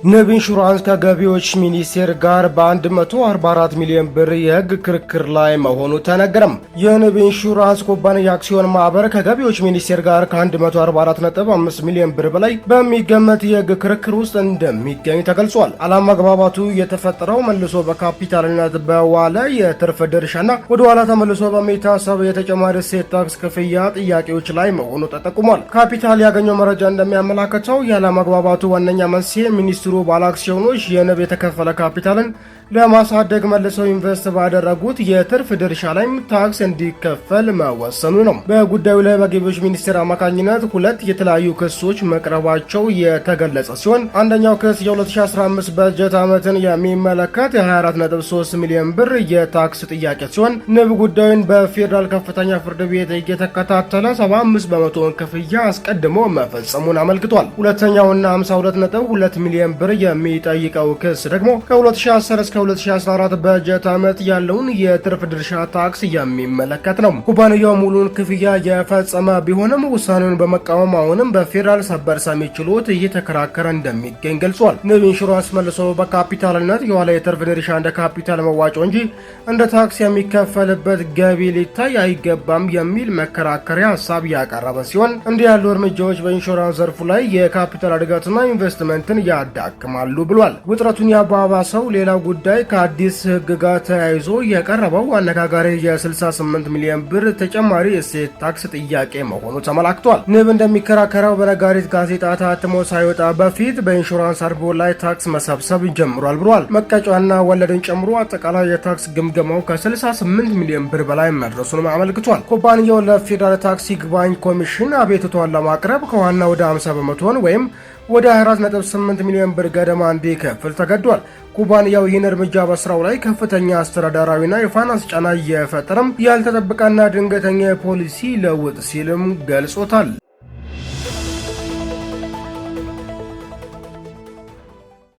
ንብ ኢንሹራንስ ከገቢዎች ሚኒስቴር ጋር በ144 ሚሊዮን ብር የህግ ክርክር ላይ መሆኑ ተነገረም። የንብ ኢንሹራንስ ኩባንያ አክሲዮን ማህበር ከገቢዎች ሚኒስቴር ጋር ከ144.5 ሚሊዮን ብር በላይ በሚገመት የህግ ክርክር ውስጥ እንደሚገኝ ተገልጿል። አለመግባባቱ የተፈጠረው መልሶ በካፒታልነት በዋለ የትርፍ ድርሻና ወደ ኋላ ተመልሶ በሚታሰብ የተጨማሪ እሴት ታክስ ክፍያ ጥያቄዎች ላይ መሆኑ ተጠቁሟል። ካፒታል ያገኘው መረጃ እንደሚያመላክተው ያለመግባባቱ ዋነኛ መንስኤ ሚኒስትሩ ባለአክሲዮኖች የንብ የተከፈለ ካፒታልን ለማሳደግ መልሰው ኢንቨስት ባደረጉት የትርፍ ድርሻ ላይ ታክስ እንዲከፈል መወሰኑ ነው። በጉዳዩ ላይ በገቢዎች ሚኒስቴር አማካኝነት ሁለት የተለያዩ ክሶች መቅረባቸው የተገለጸ ሲሆን አንደኛው ክስ የ2015 በጀት ዓመትን የሚመለከት የ24.3 ሚሊዮን ብር የታክስ ጥያቄ ሲሆን ንብ ጉዳዩን በፌዴራል ከፍተኛ ፍርድ ቤት እየተከታተለ 75 በመቶውን ክፍያ አስቀድሞ መፈጸሙን አመልክቷል። ሁለተኛውና 52.2 ሚሊዮን ብር የሚጠይቀው ክስ ደግሞ ከ2010 እስከ 2014 በጀት ዓመት ያለውን የትርፍ ድርሻ ታክስ የሚመለከት ነው። ኩባንያው ሙሉን ክፍያ የፈጸመ ቢሆንም ውሳኔውን በመቃወም አሁንም በፌዴራል ሰበር ሰሚ ችሎት እየተከራከረ እንደሚገኝ ገልጿል። ንብ ኢንሹራንስ መልሶ በካፒታልነት የዋለ የትርፍ ድርሻ እንደ ካፒታል መዋጮ እንጂ እንደ ታክስ የሚከፈልበት ገቢ ሊታይ አይገባም የሚል መከራከሪያ ሀሳብ ያቀረበ ሲሆን እንዲህ ያሉ እርምጃዎች በኢንሹራንስ ዘርፉ ላይ የካፒታል እድገትና ኢንቨስትመንትን ያዳክማሉ ብሏል። ውጥረቱን ያባባሰው ሌላው ጉዳይ ከአዲስ ሕግ ጋር ተያይዞ የቀረበው አነጋጋሪ የ68 ሚሊዮን ብር ተጨማሪ እሴት ታክስ ጥያቄ መሆኑ ተመላክቷል። ንብ እንደሚከራከረው በነጋሪት ጋዜጣ ታትሞ ሳይወጣ በፊት በኢንሹራንስ አርቦ ላይ ታክስ መሰብሰብ ጀምሯል ብሏል። መቀጫና ወለድን ጨምሮ አጠቃላይ የታክስ ግምገማው ከ68 ሚሊዮን ብር በላይ መድረሱንም አመልክቷል። ኩባንያው ለፌዴራል ታክስ ይግባኝ ኮሚሽን አቤቱታውን ለማቅረብ ከዋና ወደ 50 በመቶን ወይም ወደ 24.8 ሚሊዮን ብር ገደማ እንዲከፍል ተገዷል። ኩባንያው ይህን እርምጃ በስራው ላይ ከፍተኛ አስተዳደራዊና የፋይናንስ ጫና እየፈጠረም ያልተጠበቀና ድንገተኛ የፖሊሲ ለውጥ ሲልም ገልጾታል።